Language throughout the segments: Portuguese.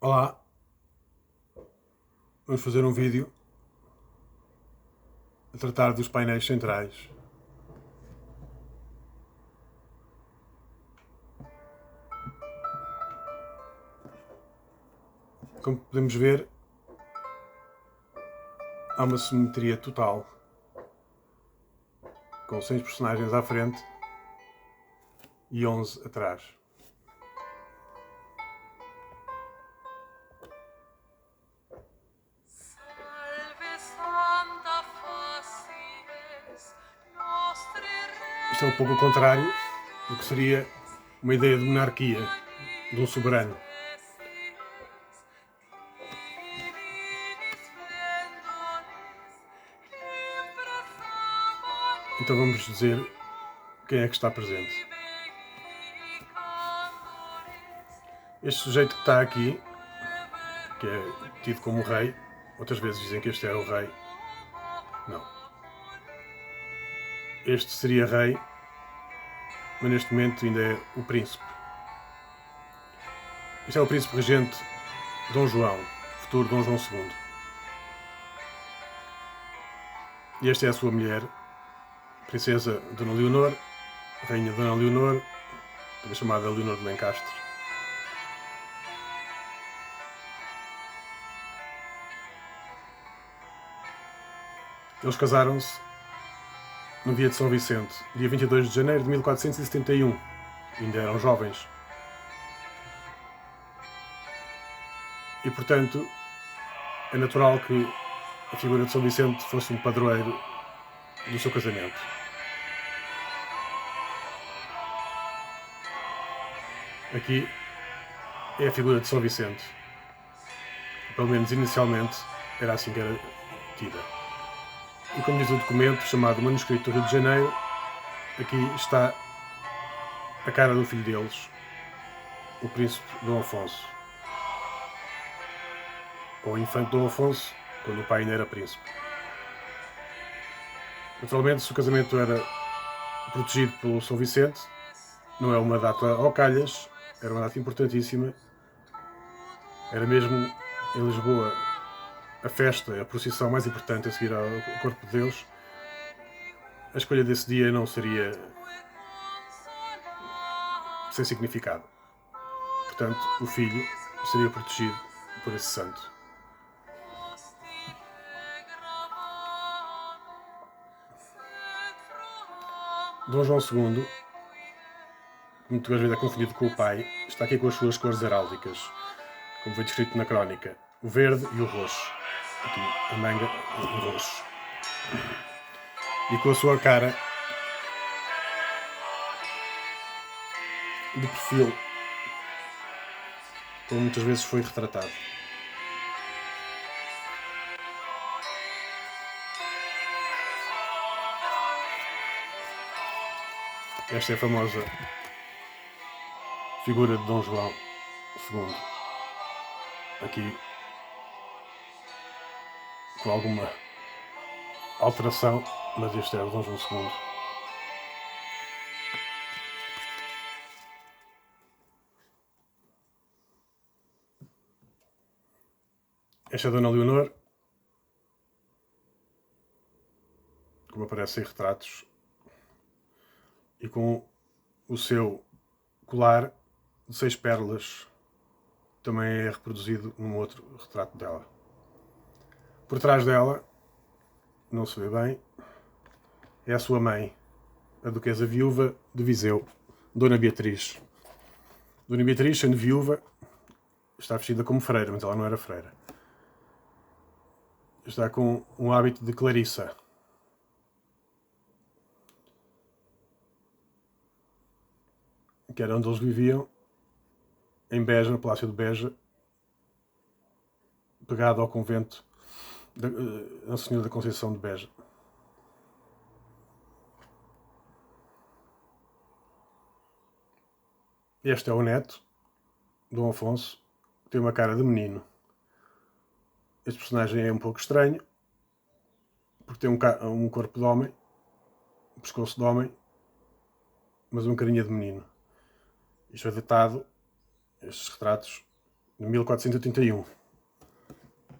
Olá, vamos fazer um vídeo a tratar dos painéis centrais. Como podemos ver, há uma simetria total, com 6 personagens à frente e 11 atrás. Isto é um pouco o contrário do que seria uma ideia de monarquia, de um soberano. Então vamos dizer quem é que está presente. Este sujeito que está aqui, que é tido como rei, outras vezes dizem que este era o rei. Não. Este seria rei, mas neste momento ainda é o príncipe. Este é o príncipe regente Dom João, futuro Dom João II. E esta é a sua mulher, princesa Dona Leonor, rainha Dona Leonor, também chamada Leonor de Lencastre. Eles casaram-se no dia de São Vicente, dia 22 de janeiro de 1471. Ainda eram jovens. E, portanto, é natural que a figura de São Vicente fosse um padroeiro do seu casamento. Aqui é a figura de São Vicente. Pelo menos inicialmente era assim que era tida. E como diz o documento chamado Manuscrito do Rio de Janeiro, aqui está a cara do filho deles, o príncipe Dom Afonso. Ou infante Dom Afonso, quando o pai ainda era príncipe. Naturalmente, se o casamento era protegido pelo São Vicente, não é uma data ao calhas, era uma data importantíssima. Era mesmo em Lisboa a festa, a procissão mais importante a seguir ao Corpo de Deus. A escolha desse dia não seria sem significado. Portanto, o filho seria protegido por esse santo. Dom João II, que muitas vezes é confundido com o pai, está aqui com as suas cores heráldicas, como foi descrito na crónica, o verde e o roxo. Aqui, a manga em roxo. E com a sua cara de perfil, como muitas vezes foi retratado. Esta é a famosa figura de Dom João II. Aqui, com alguma alteração, mas este é o Dom João II. Esta é a Dona Leonor, como aparece em retratos, e com o seu colar de 6 pérolas, também é reproduzido num outro retrato dela. Por trás dela, não se vê bem, é a sua mãe, a duquesa viúva de Viseu, Dona Beatriz. Dona Beatriz, sendo viúva, está vestida como freira, mas ela não era freira. Está com um hábito de Clarissa. Que era onde eles viviam, em Beja, no Palácio de Beja, pegado ao convento da Nossa Senhora da Conceição de Beja. Este é o neto, Dom Afonso, que tem uma cara de menino. Este personagem é um pouco estranho, porque tem um corpo de homem, um pescoço de homem, mas uma carinha de menino. Isto é datado, estes retratos, de 1481.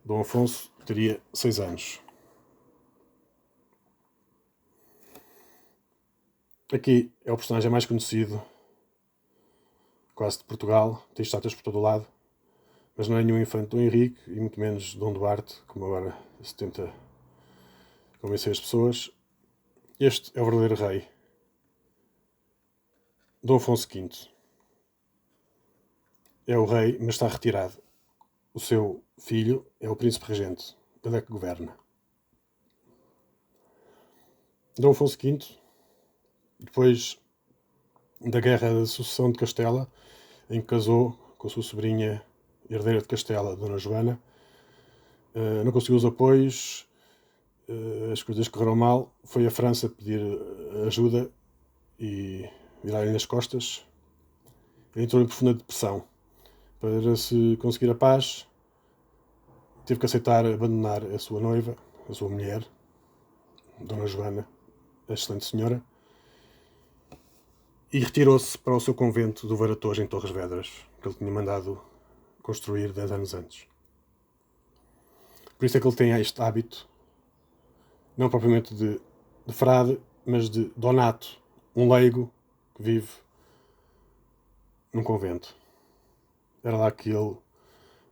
Dom Afonso teria 6 anos. Aqui é o personagem mais conhecido, quase de Portugal, tem estátuas por todo o lado, mas não é nenhum infante Dom Henrique e muito menos Dom Duarte, como agora se tenta convencer as pessoas. Este é o verdadeiro rei, Dom Afonso V. É o rei, mas está retirado. O seu filho é o príncipe regente, ele é que governa. Dom Afonso V, depois da Guerra da Sucessão de Castela, em que casou com a sua sobrinha herdeira de Castela, Dona Joana, não conseguiu os apoios, as coisas correram mal, foi a França pedir ajuda e virar-lhe as costas. Ele entrou em profunda depressão. Para se conseguir a paz, teve que aceitar abandonar a sua noiva, a sua mulher, Dona Joana, a excelente senhora, e retirou-se para o seu convento do Varatojo, em Torres Vedras, que ele tinha mandado construir 10 anos antes. Por isso é que ele tem este hábito, não propriamente de frade, mas de donato, um leigo que vive num convento. Era lá que ele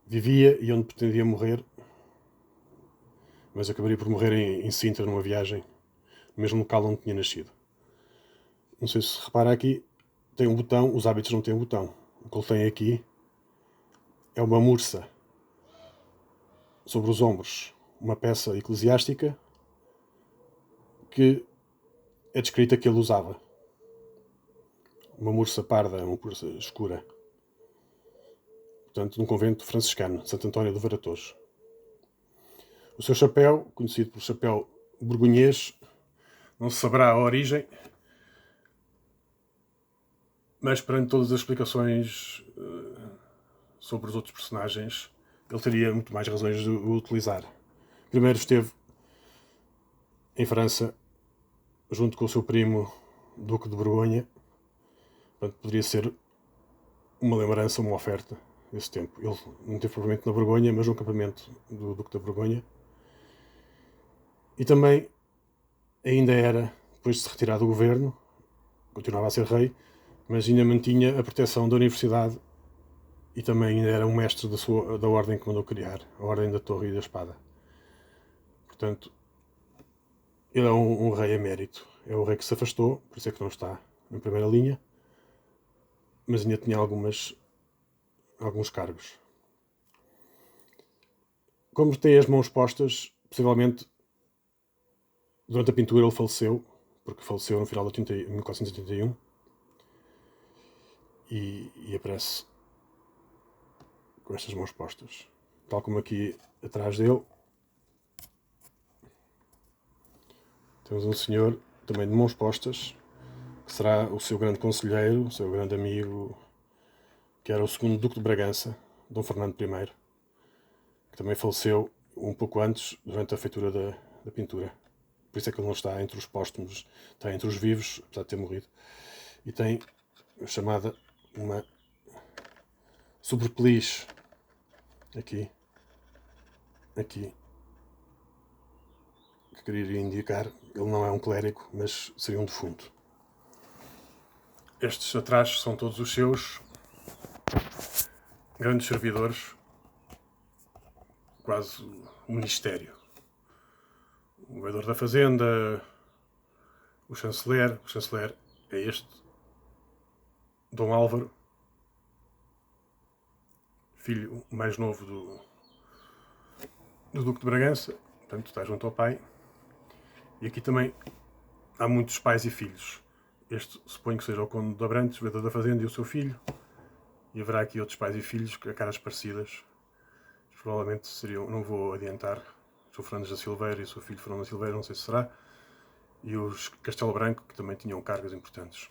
vivia e onde pretendia morrer, mas acabaria por morrer em Sintra, numa viagem, no mesmo local onde tinha nascido. Não sei se repara aqui, tem um botão, os hábitos não têm um botão. O que ele tem aqui é uma mursa sobre os ombros, uma peça eclesiástica que é descrita que ele usava. Uma mursa parda, uma mursa escura. Portanto, num convento franciscano, Santo António do Varatojo. O seu chapéu, conhecido por chapéu borgonhês, não se saberá a origem, mas perante todas as explicações sobre os outros personagens, ele teria muito mais razões de o utilizar. Primeiro esteve em França, junto com o seu primo Duque de Borgonha. Portanto, poderia ser uma lembrança, uma oferta desse tempo. Ele não teve propriamente na Borgonha, mas no acampamento do Duque de Borgonha. E também ainda era, depois de se retirar do governo, continuava a ser rei, mas ainda mantinha a proteção da universidade e também ainda era um mestre da ordem que mandou criar, a Ordem da Torre e da Espada. Portanto, ele é um rei emérito. É o rei que se afastou, por isso é que não está na primeira linha, mas ainda tinha alguns cargos. Como tem as mãos postas, possivelmente durante a pintura ele faleceu, porque faleceu no final de 1481, e aparece com estas mãos postas. Tal como aqui atrás dele, temos um senhor também de mãos postas, que será o seu grande conselheiro, o seu grande amigo, que era o segundo Duque de Bragança, Dom Fernando I, que também faleceu um pouco antes, durante a feitura da pintura. Por isso é que ele não está entre os póstumos, está entre os vivos, apesar de ter morrido. E tem a chamada uma sobrepeliz aqui, que queria indicar, ele não é um clérigo, mas seria um defunto. Estes atrás são todos os seus grandes servidores, quase um ministério. O vereador da Fazenda, o chanceler é este, Dom Álvaro, filho mais novo do Duque de Bragança, portanto está junto ao pai. E aqui também há muitos pais e filhos. Este suponho que seja o Conde de Abrantes, vereador da Fazenda, e o seu filho. E haverá aqui outros pais e filhos, com caras parecidas. Provavelmente seriam, não vou adiantar, o Sr. Fernandes da Silveira e o seu filho Fernando da Silveira, não sei se será. E os Castelo Branco, que também tinham cargos importantes.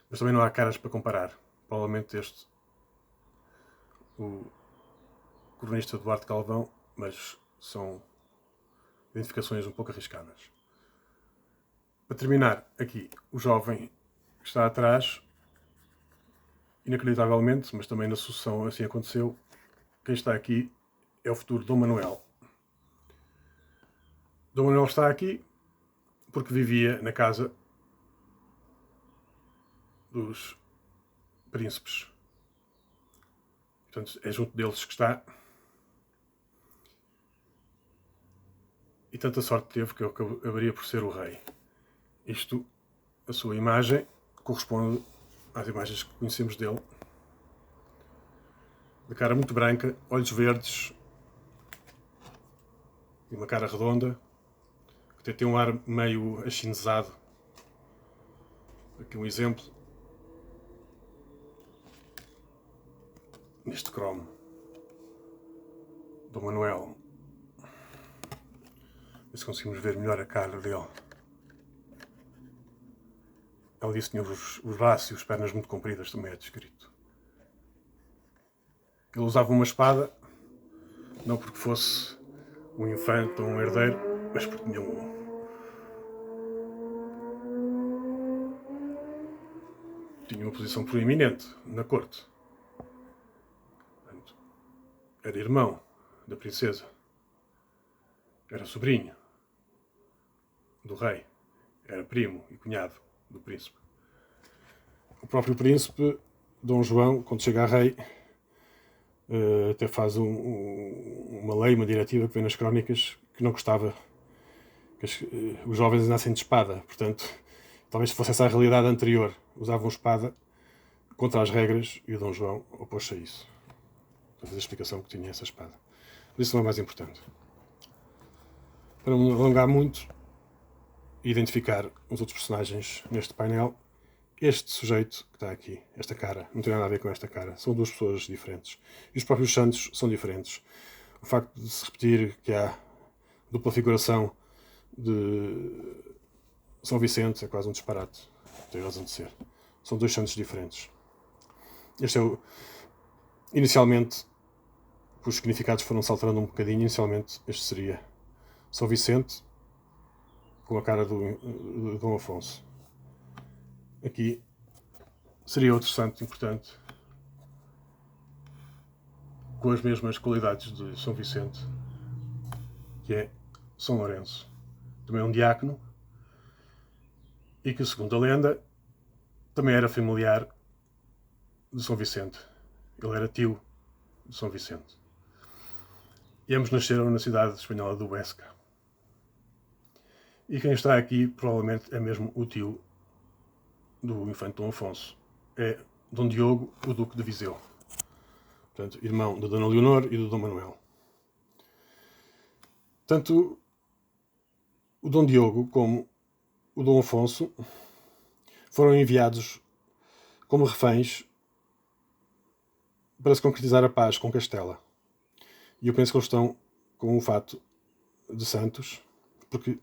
Mas também não há caras para comparar. Provavelmente este, o cronista Duarte Galvão, mas são identificações um pouco arriscadas. Para terminar, aqui, o jovem que está atrás inacreditavelmente, mas também na sucessão assim aconteceu, quem está aqui é o futuro Dom Manuel. Dom Manuel está aqui porque vivia na casa dos príncipes. Portanto, é junto deles que está. E tanta sorte teve que acabaria por ser o rei. Isto, a sua imagem, corresponde às imagens que conhecemos dele. De cara muito branca, olhos verdes e uma cara redonda, que até tem um ar meio achinesado. Aqui um exemplo. Neste cromo. Dom Manuel. Ver se conseguimos ver melhor a cara dele. Ele disse que tinha os braços e as pernas muito compridas, também é descrito. Ele usava uma espada, não porque fosse um infante ou um herdeiro, mas porque tinha uma posição proeminente na corte. Portanto, era irmão da princesa, era sobrinho do rei, era primo e cunhado do príncipe. O próprio príncipe, Dom João, quando chega a rei, até faz uma lei, uma diretiva que vem nas crónicas, que não gostava que os jovens andassem de espada. Portanto, talvez fosse essa a realidade anterior. Usavam espada contra as regras e o Dom João opôs-se a isso. Para fazer a explicação que tinha essa espada. Mas isso não é mais importante. Para não me alongar muito e identificar os outros personagens neste painel, este sujeito que está aqui, esta cara, não tem nada a ver com esta cara. São duas pessoas diferentes. E os próprios santos são diferentes. O facto de se repetir que há dupla figuração de São Vicente é quase um disparate. Tem razão de ser. São dois santos diferentes. Este é o... Inicialmente, os significados foram-se alterando um bocadinho. Inicialmente, este seria São Vicente com a cara do Dom Afonso. Aqui seria outro santo importante com as mesmas qualidades de São Vicente, que é São Lourenço. Também é um diácono e que, segundo a lenda, também era familiar de São Vicente. Ele era tio de São Vicente. E ambos nasceram na cidade espanhola do Huesca. E quem está aqui provavelmente é mesmo o tio do infante Dom Afonso. É Dom Diogo, o Duque de Viseu. Portanto, irmão da Dona Leonor e do Dom Manuel. Tanto o Dom Diogo como o Dom Afonso foram enviados como reféns para se concretizar a paz com Castela. E eu penso que eles estão com o fato de santos, porque